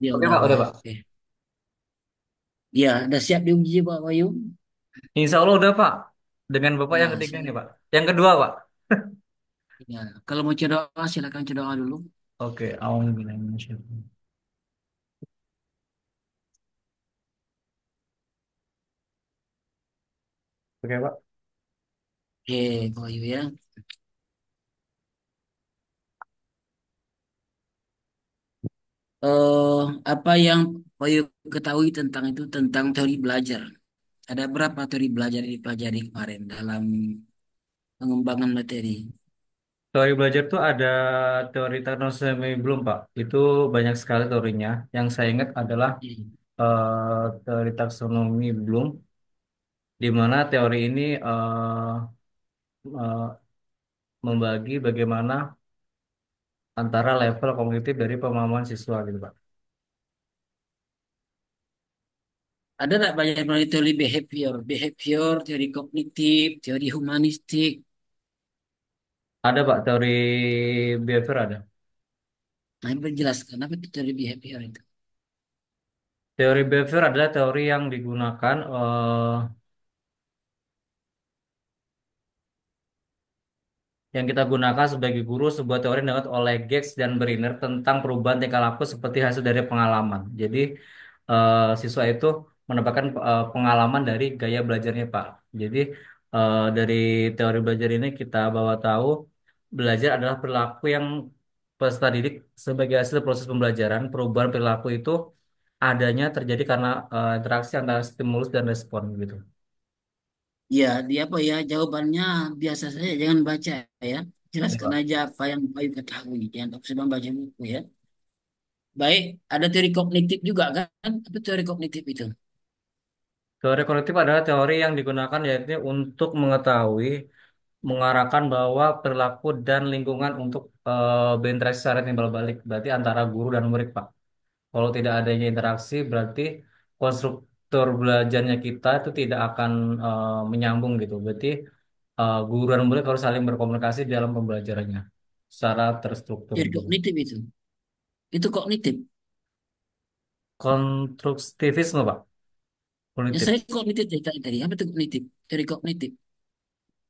Ya Oke udah Pak, udah baik. Pak. Oke. Ya, udah siap diuji Pak Bayu? Insya Allah udah Pak. Dengan Bapak yang Ya, ketiga nih siap. Pak. Yang kedua Pak. Ya, kalau mau doa silakan doa dulu. Oke, Alhamdulillah. Oke Pak. Oke, Pak Bayu ya. eh Apa yang Pak Bayu ketahui tentang itu tentang teori belajar? Ada berapa teori belajar yang dipelajari kemarin dalam pengembangan materi? Teori belajar tuh ada teori taksonomi belum Pak. Itu banyak sekali teorinya. Yang saya ingat adalah Hmm. teori taksonomi belum. Di mana teori ini eh, membagi bagaimana antara level kognitif dari pemahaman siswa gitu Pak. Ada nggak banyak melalui teori behavior, teori kognitif, teori humanistik? Ada Pak teori behavior ada. Nah, ini berjelaskan apa itu teori behavior itu? Teori behavior adalah teori yang digunakan yang kita gunakan sebagai guru sebuah teori yang dianut oleh Gates dan Brinner tentang perubahan tingkah laku seperti hasil dari pengalaman. Jadi siswa itu mendapatkan pengalaman dari gaya belajarnya Pak. Jadi dari teori belajar ini kita bawa tahu belajar adalah perilaku yang peserta didik sebagai hasil proses pembelajaran. Perubahan perilaku itu adanya terjadi karena interaksi antara stimulus dan respon gitu. Ya, dia apa ya? Jawabannya biasa saja, jangan baca ya. Ya, Jelaskan Pak. aja apa yang Bayu ketahui, jangan tak usah baca buku ya. Baik, ada teori kognitif juga kan? Apa teori kognitif itu? Teori kognitif adalah teori yang digunakan yaitu untuk mengetahui, mengarahkan bahwa perilaku dan lingkungan untuk berinteraksi secara timbal balik, berarti antara guru dan murid, Pak. Kalau tidak adanya interaksi, berarti konstruktur belajarnya kita itu tidak akan menyambung gitu. Berarti guru dan murid harus saling berkomunikasi dalam pembelajarannya secara terstruktur Teori gitu. kognitif itu. Itu kognitif. Konstruktivisme, Pak. Ya Kognitif. saya kognitif dari tadi. Apa itu kognitif? Teori kognitif.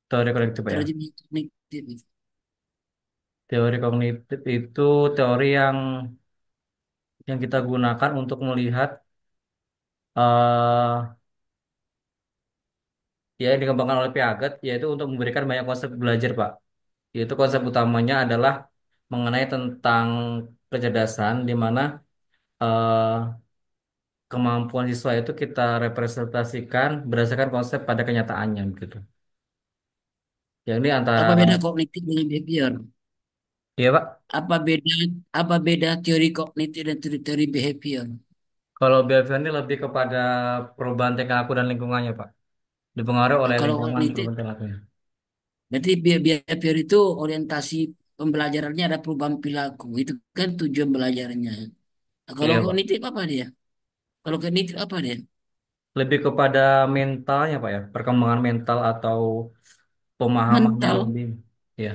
Teori kognitif, Pak ya. Teori kognitif itu. Teori kognitif itu teori yang kita gunakan untuk melihat eh ya yang dikembangkan oleh Piaget yaitu untuk memberikan banyak konsep belajar Pak. Yaitu konsep utamanya adalah mengenai tentang kecerdasan di mana eh, kemampuan siswa itu kita representasikan berdasarkan konsep pada kenyataannya gitu. Yang ini antara Apa beda kognitif dengan behavior? ya Pak. Apa beda apa beda teori kognitif dan teori behavior? Kalau behavior ini lebih kepada perubahan tingkah laku dan lingkungannya Pak. Dipengaruhi Nah, oleh kalau lingkungan kognitif perubahan tingkah lakunya. berarti behavior itu orientasi pembelajarannya ada perubahan perilaku. Itu kan tujuan belajarnya. Nah, kalau Iya Pak. kognitif apa dia? Kalau kognitif apa dia? Lebih kepada mentalnya Pak ya, perkembangan mental atau pemahaman yang Mental, lebih ya,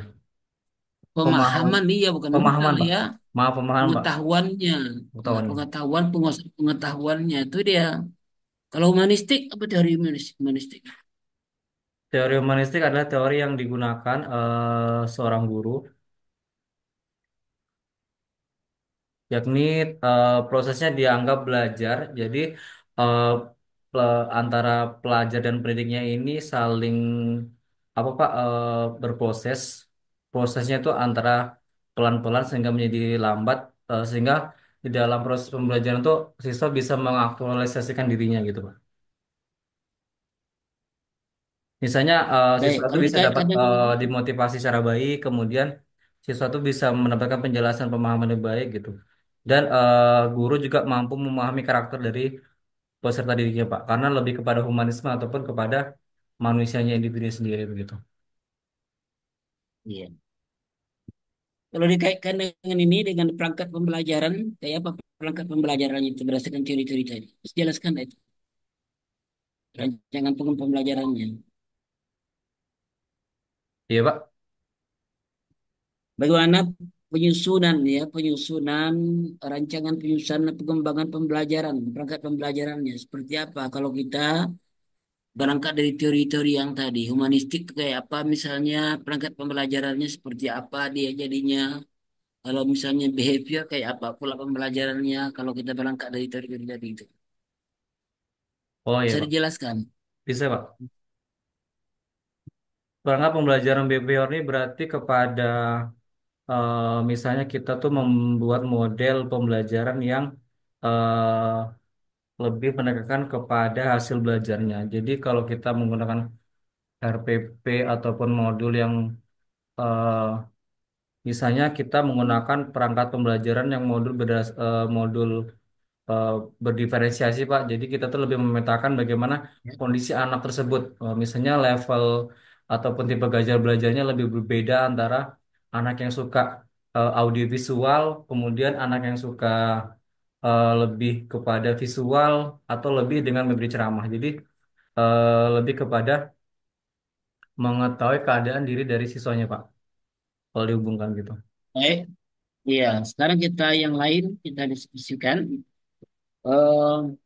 pemahaman pemahaman dia bukan pemahaman mental Pak. ya. Maaf pemahaman Pak. Pengetahuannya, Pengetahuan. pengetahuan, penguasaan pengetahuannya itu dia. Kalau humanistik apa teori humanistik? Teori humanistik adalah teori yang digunakan seorang guru, yakni prosesnya dianggap belajar. Jadi eh, antara pelajar dan pendidiknya ini saling apa Pak berproses. Prosesnya itu antara pelan-pelan sehingga menjadi lambat sehingga di dalam proses pembelajaran itu siswa bisa mengaktualisasikan dirinya gitu Pak. Misalnya Baik, siswa itu kalau bisa dapat dikaitkan dengan dimotivasi secara baik, kemudian siswa itu bisa mendapatkan penjelasan pemahaman yang baik gitu. Dan guru juga mampu memahami karakter dari peserta didiknya Pak, karena lebih kepada humanisme ataupun kepada manusianya individu sendiri begitu. iya. Kalau dikaitkan dengan ini dengan perangkat pembelajaran, kayak apa perangkat pembelajaran itu berdasarkan teori-teori tadi? Terus jelaskan itu rancangan pembelajarannya. Iya Pak. Bagaimana? penyusunan ya, penyusunan rancangan penyusunan pengembangan pembelajaran, perangkat pembelajarannya seperti apa. Kalau kita berangkat dari teori-teori yang tadi, humanistik kayak apa misalnya, perangkat pembelajarannya seperti apa dia jadinya. Kalau misalnya behavior kayak apa pula pembelajarannya, kalau kita berangkat dari teori-teori tadi itu. Oh iya Bisa Pak, dijelaskan? bisa Pak. Perangkat pembelajaran BPR ini berarti kepada misalnya kita tuh membuat model pembelajaran yang lebih menekankan kepada hasil belajarnya. Jadi kalau kita menggunakan RPP ataupun modul yang eh, misalnya kita menggunakan perangkat pembelajaran yang modul eh, berdiferensiasi Pak. Jadi kita tuh lebih memetakan bagaimana Ya. kondisi anak tersebut. Misalnya level ataupun tipe belajarnya lebih berbeda antara anak yang suka audiovisual, kemudian anak yang suka lebih kepada visual atau lebih dengan memberi ceramah. Jadi lebih kepada mengetahui keadaan diri dari siswanya Pak. Kalau dihubungkan gitu. Baik, iya. Sekarang kita yang lain kita diskusikan eh,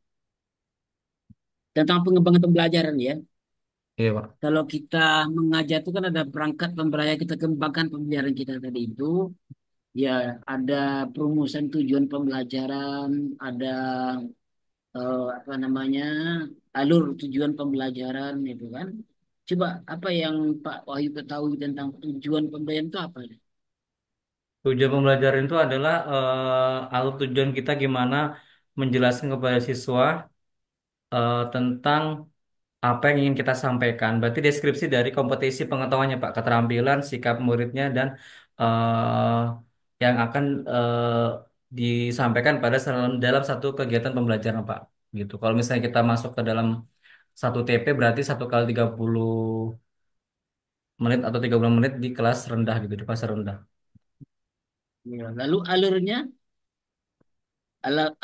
tentang pengembangan pembelajaran ya. Iya Pak. Kalau kita mengajar itu kan ada perangkat pembelajaran kita kembangkan pembelajaran kita tadi itu. Ya, ada perumusan tujuan pembelajaran, ada apa namanya alur tujuan pembelajaran itu kan. Coba apa yang Pak Wahyu ketahui tentang tujuan pembelajaran itu apa? Tujuan pembelajaran itu adalah alur tujuan kita gimana menjelaskan kepada siswa tentang apa yang ingin kita sampaikan. Berarti deskripsi dari kompetensi pengetahuannya, Pak, keterampilan, sikap muridnya, dan eh, yang akan disampaikan dalam satu kegiatan pembelajaran, Pak. Gitu. Kalau misalnya kita masuk ke dalam satu TP, berarti 1 kali 30 menit atau 30 menit di kelas rendah gitu, di kelas rendah. Ya, lalu alurnya,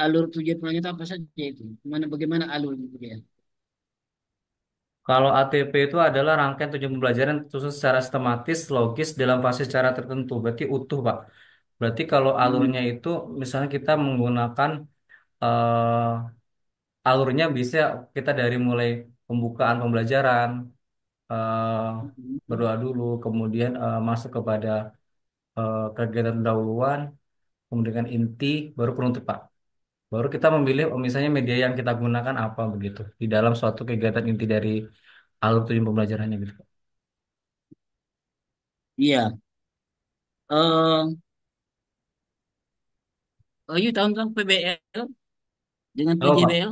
alur tujuan pembelajaran itu apa saja itu? Bagaimana alur itu ya? Kalau ATP itu adalah rangkaian tujuan pembelajaran tersusun secara sistematis, logis dalam fase secara tertentu. Berarti utuh, Pak. Berarti kalau alurnya Hmm. itu misalnya kita menggunakan alurnya bisa kita dari mulai pembukaan pembelajaran, eh, Hmm. berdoa dulu, kemudian masuk kepada kegiatan pendahuluan, kemudian inti, baru penutup, Pak. Baru kita memilih misalnya media yang kita gunakan apa begitu di dalam suatu kegiatan inti dari alur tujuan pembelajarannya gitu, Pak. Iya. Eh, oh, you tahu tentang PBL dengan Tahu, Pak? PJBL?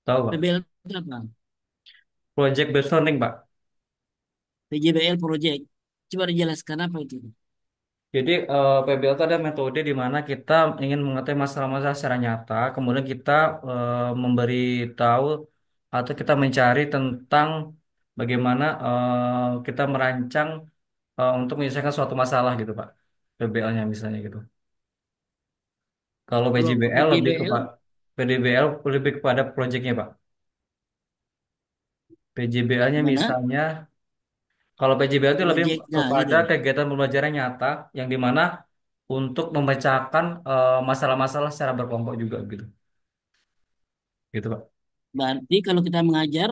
Tahu, Pak. PBL itu apa? Project based learning, Pak. PJBL project. Coba dijelaskan apa itu? Jadi PBL itu ada metode di mana kita ingin mengetahui masalah-masalah secara nyata, kemudian kita memberi tahu atau kita mencari tentang bagaimana kita merancang untuk menyelesaikan suatu masalah gitu, Pak. PBL-nya misalnya gitu. Kalau Kalau PJBL lebih PJBL kepada PDBL lebih kepada proyeknya, Pak. PJBL-nya mana? misalnya kalau PJBL itu lebih Projectnya kepada gitu. kegiatan pembelajaran nyata yang dimana untuk memecahkan masalah-masalah secara berkelompok juga gitu, gitu Pak. Berarti kalau kita mengajar,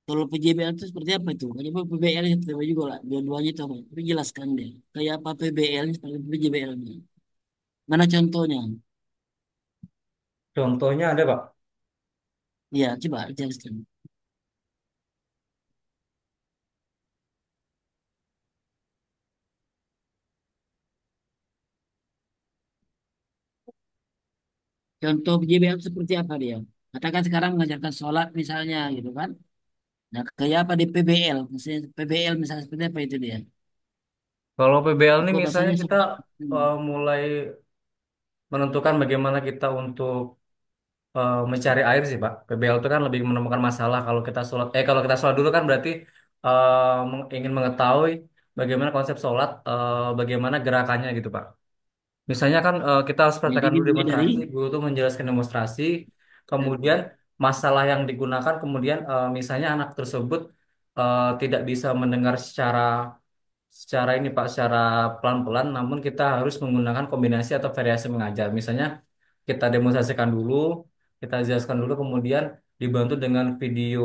kalau PJBL itu seperti apa itu? Kayak apa PBL itu apa juga lah. Dua-duanya itu apa? Tapi jelaskan deh. Kayak apa PBL seperti PJBL-nya? Mana contohnya? Contohnya ada Pak. Ya, coba jelaskan. Contoh PJBL seperti apa dia? Katakan sekarang mengajarkan sholat misalnya gitu kan. Nah, kayak apa di PBL? Misalnya PBL misalnya seperti apa itu dia? Kalau PBL ini Kok misalnya bahasanya kita sholat? mulai menentukan bagaimana kita untuk mencari air sih Pak. PBL itu kan lebih menemukan masalah. Kalau kita sholat dulu kan berarti ingin mengetahui bagaimana konsep sholat, bagaimana gerakannya gitu Pak. Misalnya kan kita harus Jadi praktekkan dulu dimulai dari demonstrasi, guru tuh menjelaskan demonstrasi, kemudian masalah yang digunakan, kemudian misalnya anak tersebut tidak bisa mendengar secara secara ini Pak, secara pelan-pelan, namun kita harus menggunakan kombinasi atau variasi mengajar. Misalnya kita demonstrasikan dulu, kita jelaskan dulu, kemudian dibantu dengan video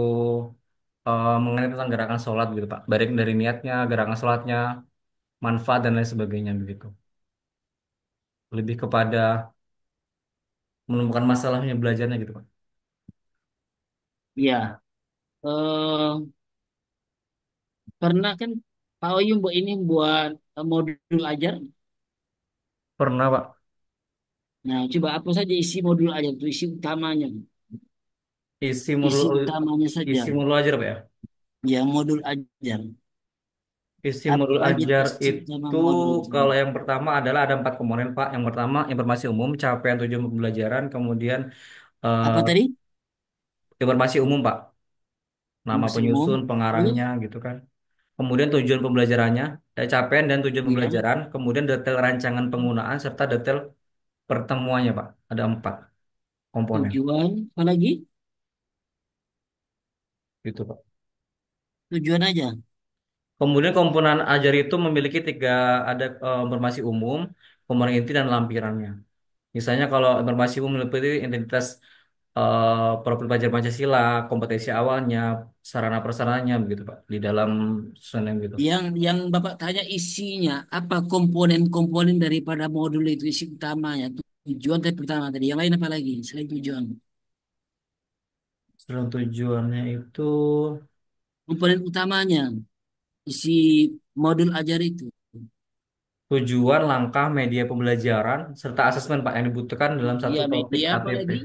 mengenai tentang gerakan sholat gitu Pak. Baik dari niatnya, gerakan sholatnya, manfaat dan lain sebagainya begitu. Lebih kepada menemukan masalahnya belajarnya gitu Pak. Ya, pernah kan Pak Oyum buat ini buat modul ajar. Pernah Pak, Nah, coba apa saja isi modul ajar itu isi utamanya, isi modul isi utamanya saja. isi modul ajar Pak ya. Ya, modul ajar. Isi modul Apa aja ajar isi utama itu modul itu? kalau yang pertama adalah ada 4 komponen Pak. Yang pertama informasi umum, capaian tujuan pembelajaran, kemudian eh, Apa tadi? informasi umum Pak, nama Masih umum. penyusun, Terus, pengarangnya gitu kan. Kemudian tujuan pembelajarannya, capaian dan tujuan ya, pembelajaran, kemudian detail rancangan penggunaan serta detail pertemuannya Pak. Ada 4 komponen tujuan, apa lagi? gitu Pak. Tujuan aja. Kemudian komponen ajar itu memiliki ada informasi umum, komponen inti dan lampirannya. Misalnya kalau informasi umum meliputi identitas profil pelajar Pancasila, kompetensi awalnya, sarana prasarananya begitu Pak di dalam susunan yang gitu. Yang Bapak tanya isinya, apa komponen-komponen daripada modul itu isi utamanya? Tujuan tadi pertama tadi. Yang lain apa lagi selain tujuan? Sebelum tujuannya itu Komponen utamanya isi modul ajar itu. tujuan, langkah, media pembelajaran, serta asesmen Pak yang dibutuhkan dalam satu Iya, topik media apa KTP. lagi?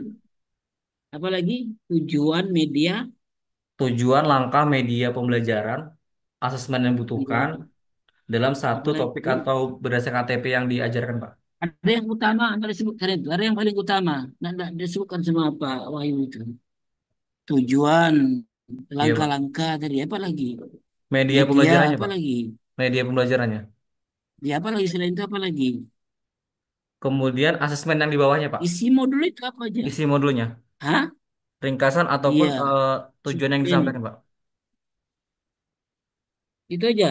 Apa lagi? Tujuan media. Tujuan, langkah, media pembelajaran, asesmen yang dibutuhkan Iya. dalam satu Apa topik lagi? atau berdasarkan KTP yang diajarkan Pak. Ada yang utama, nggak disebutkan itu. Ada yang paling utama. Nggak disebutkan semua Pak Wahyu itu. Tujuan, Iya Pak. langkah-langkah tadi. Apa lagi? Media Media, pembelajarannya apa Pak. lagi? Media pembelajarannya. Ya, apa lagi selain itu apa lagi? Kemudian asesmen yang di bawahnya Pak. Isi modul itu apa aja? Isi modulnya. Hah? Ringkasan ataupun Iya, tujuan yang asesmen. disampaikan Pak. Itu aja.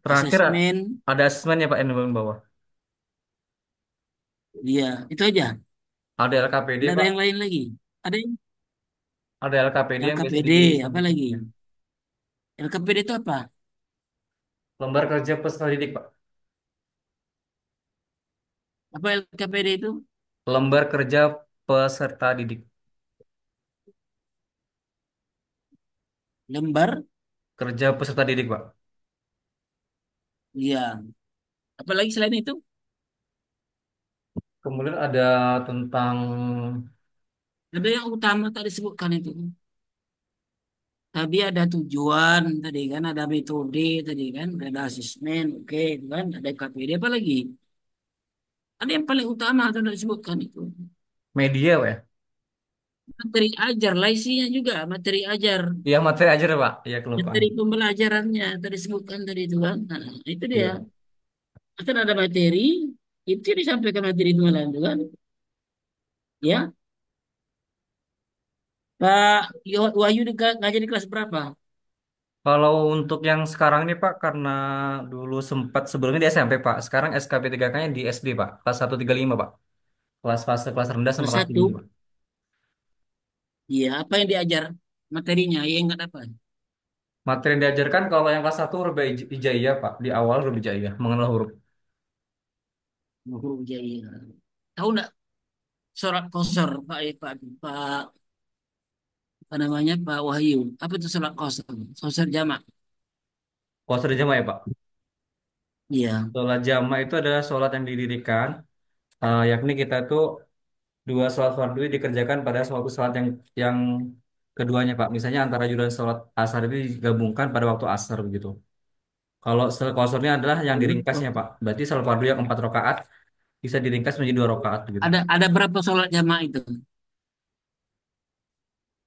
Terakhir Asesmen. ada asesmennya Pak yang di bawah. Iya, itu aja. Ada LKPD Tidak ada Pak. yang lain lagi. Ada yang Ada LKPD yang biasa LKPD, apa lagi? disampaikan. LKPD itu apa? Lembar kerja peserta didik Pak. Apa LKPD itu? Lembar kerja peserta didik. Lembar. Kerja peserta didik Pak. Iya. Apa lagi selain itu? Kemudian ada tentang Ada yang utama tak disebutkan itu. Tadi ada tujuan, tadi kan ada metode, tadi kan ada asesmen, oke, itu kan ada KPD apa lagi? Ada yang paling utama atau tidak disebutkan itu. media Pak ya. Materi ajar, lah isinya juga materi ajar, Iya materi aja deh, Pak. Iya kelupaan. materi pembelajarannya tadi disebutkan tadi itu kan. Nah, itu dia. Iya. Akan ada materi, itu yang disampaikan materi itu malah itu kan. Ya, Pak Wahyu ngajar di kelas berapa? Kalau untuk yang sekarang ini Pak, karena dulu sempat sebelumnya di SMP Pak, sekarang SKP 3K-nya di SD Pak, kelas 135 Pak. Kelas fase kelas rendah sama Kelas kelas tinggi satu. Pak. Iya, apa yang diajar materinya? Ya enggak apa? Materi yang diajarkan kalau yang kelas 1 huruf hijaiyah Pak, di awal huruf hijaiyah, mengenal huruf. Guru Jaya. Tahu enggak surat kosor Pak Pak apa namanya Pak Wahyu? Apa itu surat kosor? Kosor jamak. Kalau sudah jamaah ya Pak. Iya. Sholat jamaah itu adalah sholat yang didirikan, yakni kita tuh dua sholat fardu dikerjakan pada suatu sholat yang keduanya Pak. Misalnya antara dan sholat asar itu digabungkan pada waktu asar begitu. Kalau sel kosornya adalah yang diringkasnya Pak. Berarti sholat fardu yang 4 rakaat bisa diringkas menjadi 2 rakaat begitu. Ada berapa sholat jamak itu?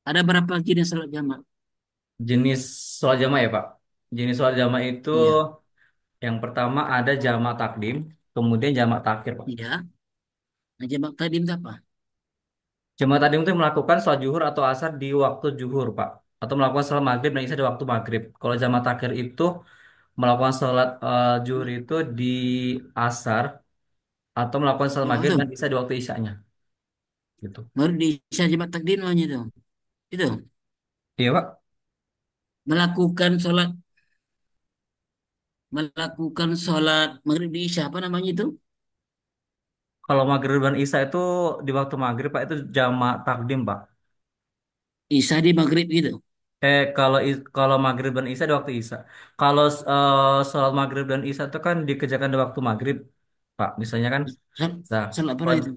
Ada berapa jenis sholat jamak? Jenis sholat jamaah ya Pak. Jenis sholat jamaah itu Iya. yang pertama ada jamak takdim, kemudian jamak takhir Pak. Iya. Nah, jamak tadi itu apa? Jamak takdim itu melakukan sholat zuhur atau asar di waktu zuhur Pak. Atau melakukan sholat maghrib dan isya di waktu maghrib. Kalau jamak takhir itu melakukan sholat zuhur itu di asar atau melakukan sholat Oh, maghrib dan itu. isya di waktu isyanya gitu. Baru di Isya Jumat takdim namanya itu. Itu. Iya Pak. Melakukan sholat melakukan sholat maghrib di Isya apa namanya itu? Kalau maghrib dan isya itu di waktu maghrib Pak itu jamak takdim Pak. Isya di maghrib gitu. Kalau maghrib dan isya di waktu isya. Kalau sholat maghrib dan isya itu kan dikerjakan di waktu maghrib Pak. Misalnya kan. Sholat, Nah, sholat apa kalau itu?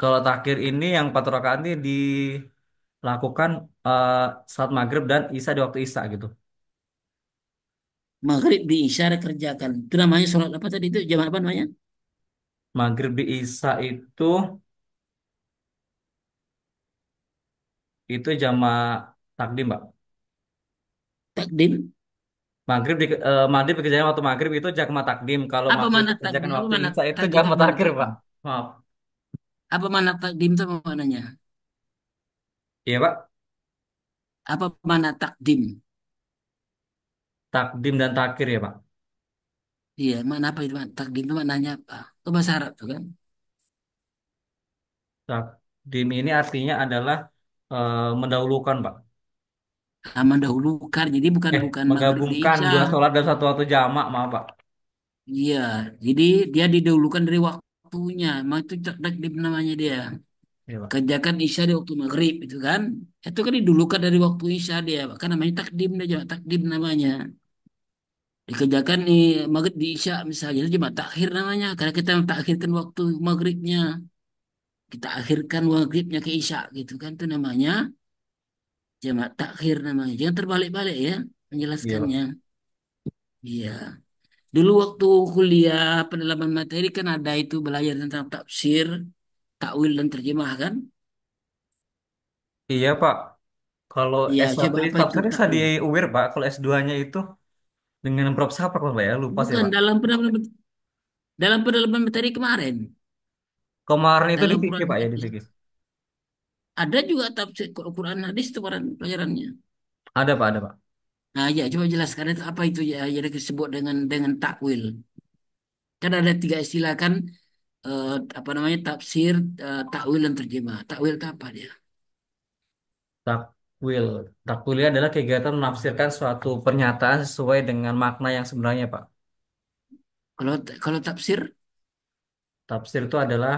kalau takhir ini yang 4 rakaat ini dilakukan saat maghrib dan isya di waktu isya gitu. Maghrib di Isya dikerjakan. Itu namanya sholat apa tadi itu? Jam apa namanya? Maghrib di isya itu jamak takdim, Pak. Takdim. Maghrib dikerjakan waktu maghrib itu jamak takdim. Kalau Apa maghrib mana dikerjakan takdim? Apa waktu mana isya itu takdim? jamak Apa mana takhir, Pak. takdim? Maaf. Apa mana takdim itu apa mananya? Iya, Pak. Apa mana takdim? Takdim dan takhir ya, Pak. Iya, mana apa itu? Takdim itu maknanya apa? Itu bahasa Arab tuh kan? Takdim ini artinya adalah mendahulukan, Pak. Ah, mendahulukan. Jadi bukan bukan maghrib di Menggabungkan Isya. dua sholat dalam satu waktu jamak, maaf, Pak. Iya, jadi dia didahulukan dari waktunya. Maka itu takdim namanya dia. Iya, Pak. Kerjakan Isya di waktu maghrib itu kan? Itu kan didahulukan dari waktu Isya dia. Kan namanya takdim dia, takdim namanya. Dikerjakan di maghrib di Isya misalnya itu cuma takhir namanya. Karena kita takhirkan waktu maghribnya. Kita akhirkan maghribnya ke Isya gitu kan. Itu namanya jamak takhir namanya. Jangan terbalik-balik ya Iya, Pak. menjelaskannya. Iya. Dulu waktu kuliah pendalaman materi kan ada itu belajar tentang tafsir, takwil dan terjemah kan? Iya, Pak. Kalau Ya, S1 coba di apa itu Tafsir saya di takwil? UIR, Pak. Kalau S2-nya itu dengan Prof. siapa kalau Pak ya? Lupa sih, Bukan Pak. dalam pendalaman materi kemarin. Kemarin itu di Dalam fikih, Quran Pak, ya, di hadis. fikih. Ada juga tafsir Quran hadis itu pelajarannya. Ada, Pak, ada, Pak. Nah, ya coba jelaskan itu apa itu ya jadi disebut dengan takwil. Kan ada tiga istilah kan apa namanya tafsir, takwil dan terjemah. Takwil itu apa dia? Takwil. Takwil adalah kegiatan menafsirkan suatu pernyataan sesuai dengan makna yang sebenarnya, Pak. Kalau kalau tafsir Tafsir itu adalah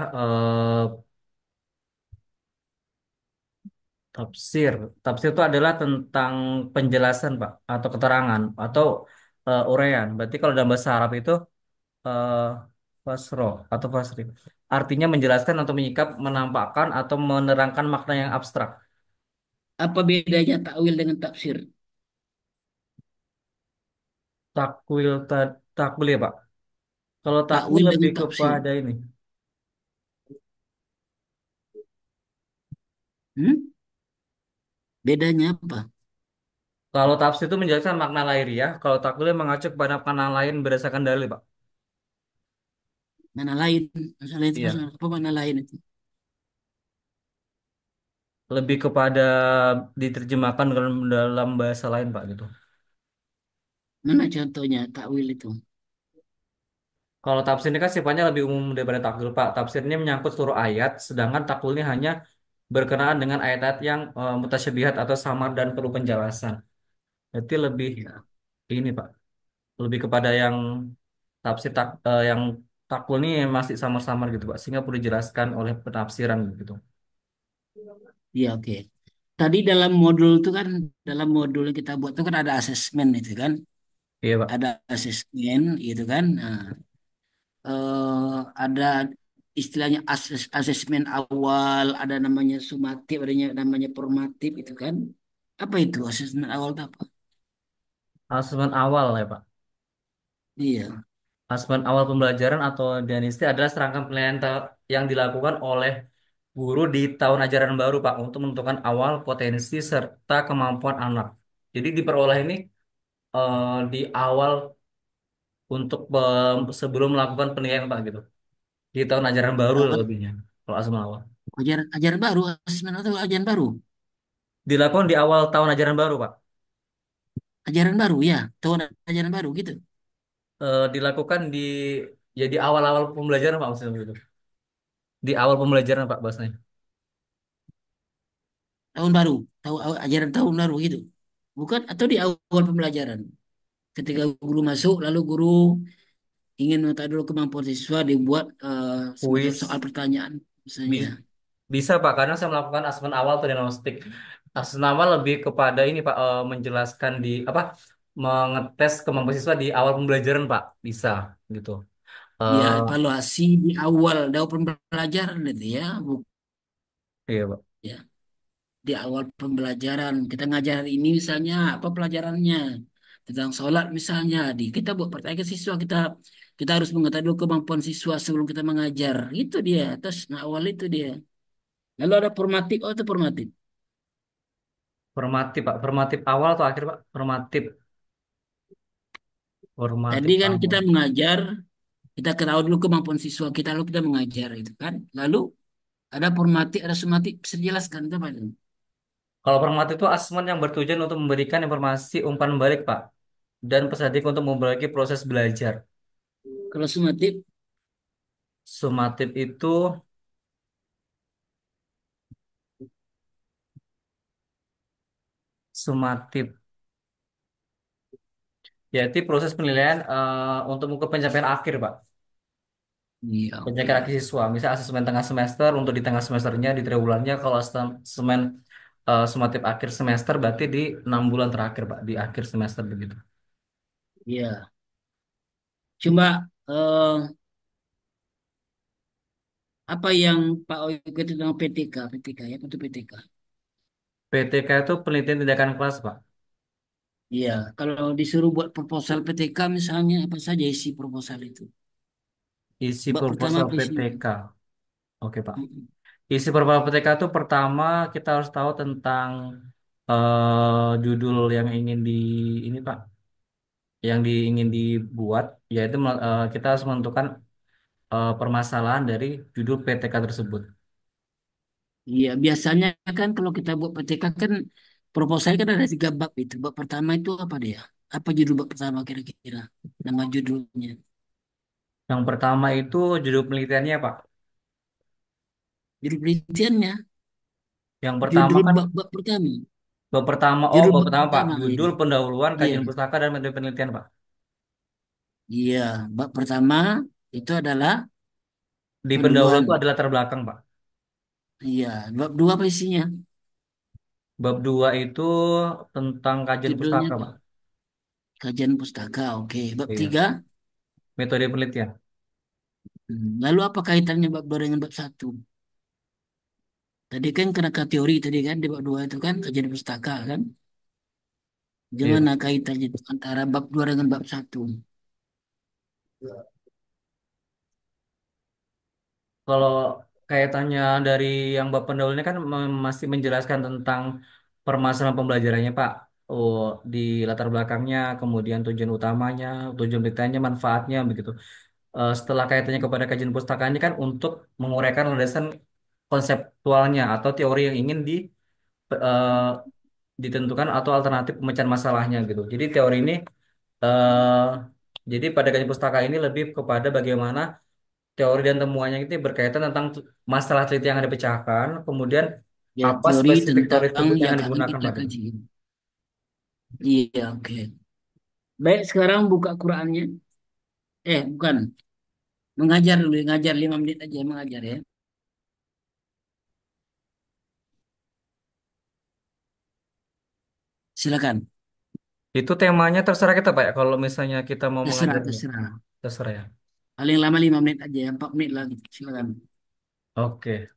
tafsir. Tafsir itu adalah tentang penjelasan, Pak, atau keterangan atau uraian. Berarti kalau dalam bahasa Arab itu eh, fasro atau fasri. Artinya menjelaskan atau menyikap, menampakkan atau menerangkan makna yang abstrak. apa bedanya takwil dengan tafsir? Takwil, takwil ya, Pak. Kalau takwil Takwil lebih dengan tafsir. kepada ini. Hmm? Bedanya apa? Kalau tafsir itu menjelaskan makna lahiriah, kalau takwil mengacu kepada makna lain berdasarkan dalil, Pak. Mana lain? Masalah itu Iya. masalah apa mana lain itu? Lebih kepada diterjemahkan dalam bahasa lain, Pak, gitu. Mana contohnya takwil itu? Kalau tafsir ini kan sifatnya lebih umum daripada takwil, Pak. Tafsir ini menyangkut seluruh ayat, sedangkan takwil ini hanya berkenaan dengan ayat-ayat yang mutasyabihat atau samar dan perlu penjelasan. Berarti lebih Ya, ini, Pak, lebih kepada yang yang takwil ini masih samar-samar gitu, Pak, sehingga perlu dijelaskan oleh penafsiran gitu. ya oke. Tadi dalam modul itu kan dalam modul yang kita buat itu kan ada asesmen itu kan, Iya, Pak. ada asesmen gitu kan. Nah, ada istilahnya asesmen awal, ada namanya sumatif, ada namanya formatif itu kan. Apa itu asesmen awal itu apa? Asesmen awal ya, Pak. Iya. Asesmen awal pembelajaran atau diagnostik adalah serangkaian penilaian yang dilakukan oleh guru di tahun ajaran baru, Pak, untuk menentukan awal potensi serta kemampuan anak. Jadi diperoleh ini di awal untuk sebelum melakukan penilaian, Pak, gitu. Di tahun ajaran baru lebihnya, kalau asesmen awal. Ajaran baru, asesmen atau ajaran baru? Dilakukan di awal tahun ajaran baru, Pak. Ajaran baru ya, tahun ajaran baru gitu. dilakukan ya di awal-awal pembelajaran Pak maksudnya begitu. Di awal pembelajaran Pak bahasanya. Tahun baru, ajaran tahun baru gitu. Bukan atau di awal pembelajaran. Ketika guru masuk, lalu guru ingin mengetahui dulu kemampuan siswa, dibuat semacam soal Kuis pertanyaan misalnya. bi- bisa Pak, karena saya melakukan asesmen awal atau diagnostik. Asesmen awal lebih kepada ini Pak, menjelaskan di apa, mengetes kemampuan siswa di awal pembelajaran Pak, bisa gitu. Ya, eh evaluasi di awal pembelajaran itu ya, iya Pak. ya. Di awal pembelajaran kita ngajar ini misalnya apa pelajarannya tentang sholat misalnya kita buat pertanyaan ke siswa kita harus mengetahui dulu kemampuan siswa sebelum kita mengajar itu dia terus nah awal itu dia lalu ada formatif oh itu formatif. Formatif Pak, formatif awal atau akhir Pak? Formatif, Tadi formatif kan kita awal. mengajar kita ketahui dulu kemampuan siswa kita lalu kita mengajar itu kan lalu ada formatif ada sumatif bisa dijelaskan itu apa itu Kalau formatif itu asesmen yang bertujuan untuk memberikan informasi umpan balik Pak, dan pesan untuk memperbaiki proses belajar. kalau sumatif Sumatif itu sumatif yaitu proses penilaian untuk mengukur pencapaian akhir Pak. iya oke Pencapaian akhir siswa, misal asesmen tengah semester untuk di tengah semesternya di triwulannya, kalau asesmen sumatif akhir semester berarti di 6 bulan terakhir Pak, di akhir semester begitu. iya cuma apa yang Pak Oyo itu tentang PTK PTK ya itu PTK. PTK itu penelitian tindakan kelas Pak. Iya, kalau disuruh buat proposal PTK misalnya apa saja isi proposal itu? Isi Bab pertama proposal apa isinya? PTK. Oke Pak. Mm-mm. Isi proposal PTK itu pertama kita harus tahu tentang judul yang ingin ini Pak, yang ingin dibuat, yaitu kita harus menentukan permasalahan dari judul PTK tersebut. Iya, biasanya kan kalau kita buat PTK kan proposal kan ada 3 bab itu. Bab pertama itu apa dia? Apa judul bab pertama kira-kira? Nama judulnya. Yang pertama itu judul penelitiannya Pak. Judul penelitiannya, Yang pertama judul kan bab pertama. bab Judul bab pertama Pak, pertama judul iya. pendahuluan Iya. kajian pustaka dan metode penelitian Pak. Iya, bab pertama itu adalah Di pendahuluan itu panduan. ada latar belakang Pak. Iya, bab dua apa isinya? Bab 2 itu tentang kajian Judulnya pustaka apa? Pak. Kajian pustaka. Oke, bab Iya, tiga. metode penelitian. Lalu apa kaitannya bab 2 dengan bab satu? Tadi kan kena ke teori tadi kan di bab 2 itu kan kajian pustaka kan. Iya Gimana Pak. kaitannya itu antara bab 2 dengan bab satu? Kalau kaitannya dari yang bab pendahulunya kan masih menjelaskan tentang permasalahan pembelajarannya Pak. Oh, di latar belakangnya, kemudian tujuan utamanya, tujuan penelitiannya, manfaatnya begitu. Setelah kaitannya kepada kajian pustakanya kan untuk menguraikan landasan konseptualnya atau teori yang ingin eh, ditentukan atau alternatif pemecahan masalahnya gitu. Jadi teori ini eh, jadi pada kajian pustaka ini lebih kepada bagaimana teori dan temuannya itu berkaitan tentang masalah teliti yang ada dipecahkan, kemudian Ya apa teori spesifik teori tentang tersebut yang yang akan akan digunakan kita Pak gitu. kaji. Iya, oke. Baik, sekarang buka Qurannya. Bukan. Mengajar dulu, ngajar 5 menit aja mengajar ya. Silakan. Itu temanya terserah kita Pak ya. Kalau misalnya kita mau mengajar Terserah, dulu, terserah. terserah ya. Paling lama 5 menit aja, 4 menit lagi. Silakan. Oke.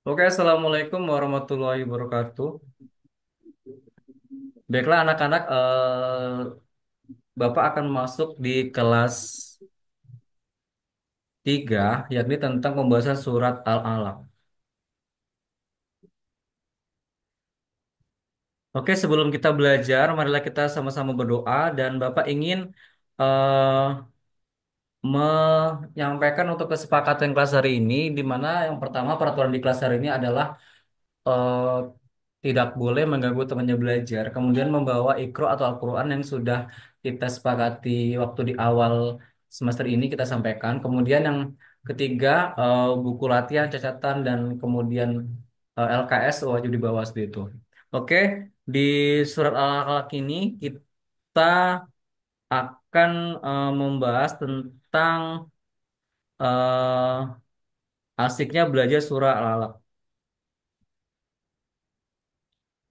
Oke, Assalamualaikum warahmatullahi wabarakatuh. Baiklah anak-anak, Bapak akan masuk di kelas 3, yakni tentang pembahasan surat Al-Alaq. Oke, sebelum kita belajar, marilah kita sama-sama berdoa dan Bapak ingin eh, menyampaikan untuk kesepakatan kelas hari ini, di mana yang pertama peraturan di kelas hari ini adalah eh, tidak boleh mengganggu temannya belajar, kemudian membawa Iqra atau Al-Quran yang sudah kita sepakati waktu di awal semester ini kita sampaikan. Kemudian yang ketiga, buku latihan, catatan, dan kemudian LKS wajib dibawa seperti itu. Oke, di surat Al-Alaq ini kita akan membahas tentang eh, asiknya belajar surah Al-Alaq.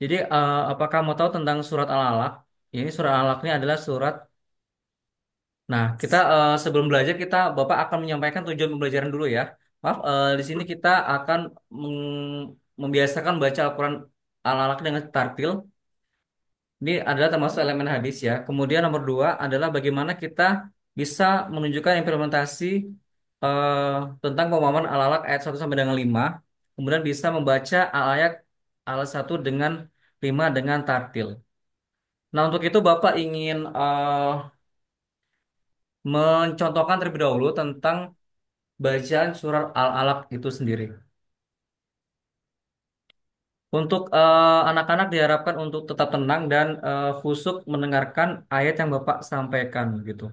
Jadi, apakah mau tahu tentang surat Al-Alaq? Ini surat Al-Alaq ini adalah surat. Nah, kita sebelum belajar Bapak akan menyampaikan tujuan pembelajaran dulu ya. Maaf, di sini kita akan membiasakan baca Al-Quran Al-Alaq dengan tartil. Ini adalah termasuk elemen hadis ya. Kemudian nomor dua adalah bagaimana kita bisa menunjukkan implementasi eh, tentang pemahaman Al-Alaq ayat 1 sampai dengan 5. Kemudian bisa membaca ayat al 1 dengan 5 dengan tartil. Nah, untuk itu Bapak ingin mencontohkan terlebih dahulu tentang bacaan surat Al-Alaq itu sendiri. Untuk anak-anak diharapkan untuk tetap tenang dan khusyuk mendengarkan ayat yang Bapak sampaikan gitu.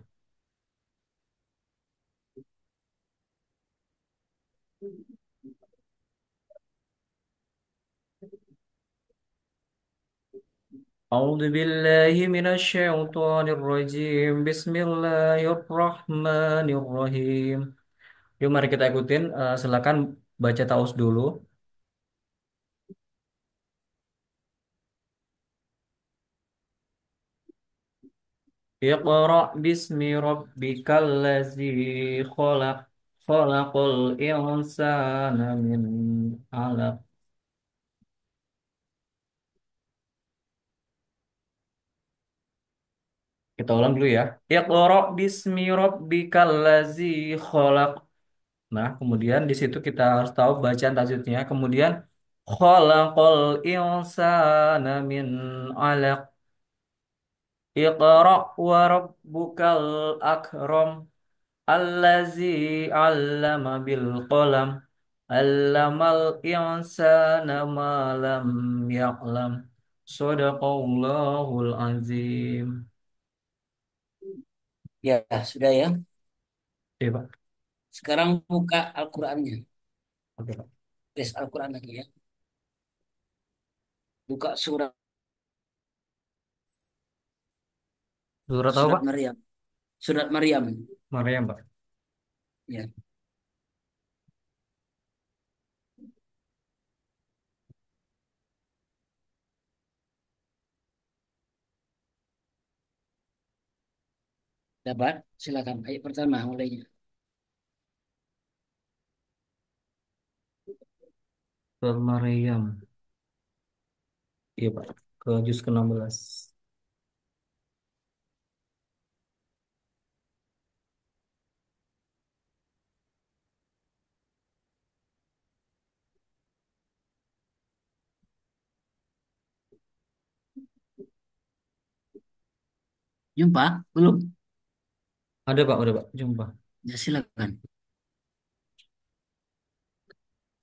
أعوذ بالله من الشيطان الرجيم بسم الله الرحمن الرحيم. Yuk mari kita ikutin. Silakan baca taus dulu. Iqra bismi rabbikal ladzi khalaq khalaqal insana min 'alaq. Kita ulang dulu ya. Iqra bismi rabbikal ladzi khalaq. Nah, kemudian di situ kita harus tahu bacaan tajwidnya. Kemudian khalaqal insana min 'alaq. Iqra wa rabbukal akram. Allazi 'allama bil qalam. 'Allamal insana ma lam ya'lam. Shadaqallahul azim. Ya, sudah ya. Iya, Pak. Sekarang buka Al-Qur'annya. Oke, Pak. Tes Al-Qur'an lagi ya. Buka surat Surat apa, surat Pak? Maryam. Surat Maryam. Maryam, Pak. Ya, dapat. Silakan. Ayat pertama mulainya. Surat Maryam. Iya, Pak. Ke juz ke-16. Jumpa? Belum? Ada, Pak. Udah, Pak. Jumpa. Ya, silakan.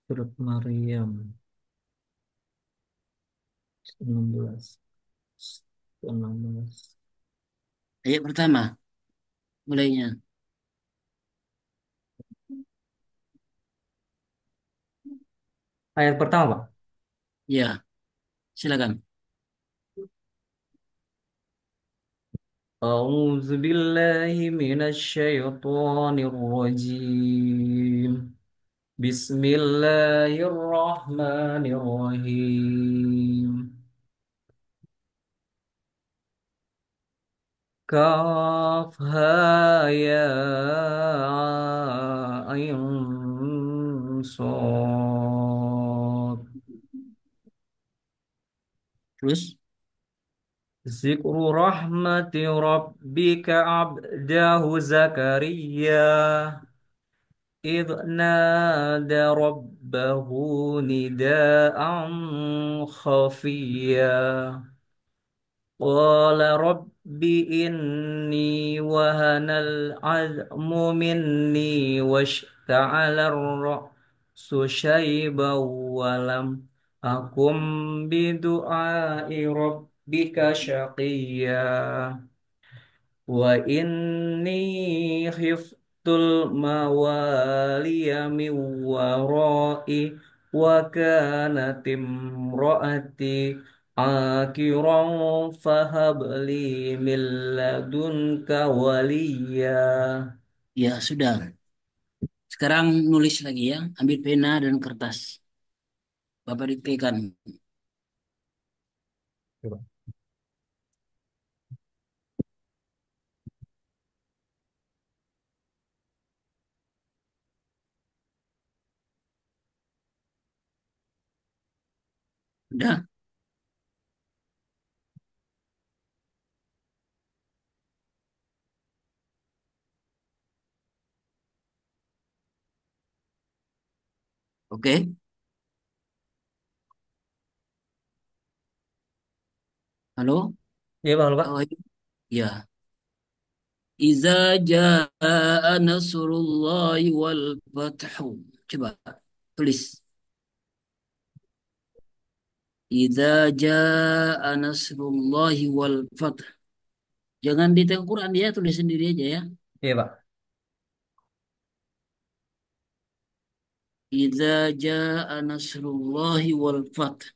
Surat Maryam. 16. 16. Ayat pertama mulainya. Ayat pertama, Pak. Ya, silakan. أعوذ بالله من الشيطان الرجيم بسم الله الرحمن الرحيم كافها يا عين صاد Terus, ذكر رحمة ربك عبده زكريا إذ نادى ربه نداء خفيا قال رب إني وهن العظم مني واشتعل الرأس شيبا ولم أكن بدعاء ربك شقيا Wa inni khiftul mawaliya min warai wa kanat imraati akiran fahab li min ladunka waliya. Ya, sudah. Sekarang nulis lagi ya. Ambil pena dan kertas. Bapak diktekan. Coba. Udah? Oke. Halo? Iya Bang, Pak. Oh, ya. Iza jaa nasrullahi wal fathu. Coba tulis. Iza jaa nasrullahi wal fathu. Jangan di tengah Quran ya, tulis sendiri aja ya. Iya Pak. Iza jaa nasrullahi wal fathu.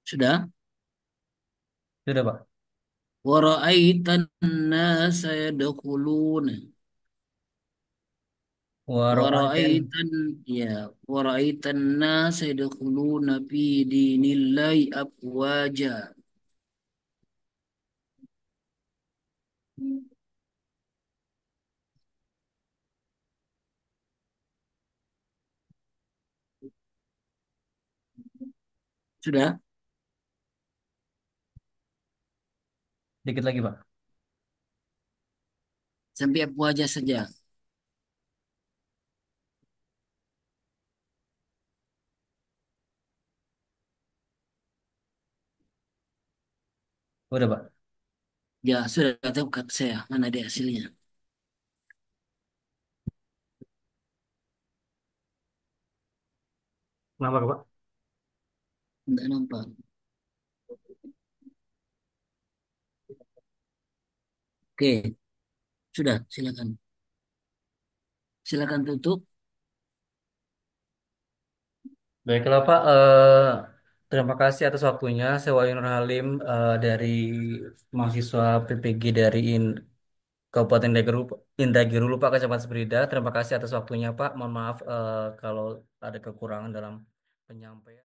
Sudah? Sudah Pak. Wa ra'aitan nasa yadkhuluna. Wara'aten. Ya, waraitan nas yadkhuluna fi dinillahi afwaja. Sudah? Dikit lagi Pak. Sampai afwaja saja. Udah Pak. Ya, sudah tahu kata saya. Mana dia hasilnya? Kenapa Pak? Tidak nampak. Oke, sudah. Silakan. Silakan tutup. Baiklah Pak, terima kasih atas waktunya. Saya Wahyu Nur Halim dari mahasiswa PPG dari Kabupaten Indragiri Lupa, Kecamatan Seberida. Terima kasih atas waktunya Pak. Mohon maaf kalau ada kekurangan dalam penyampaian.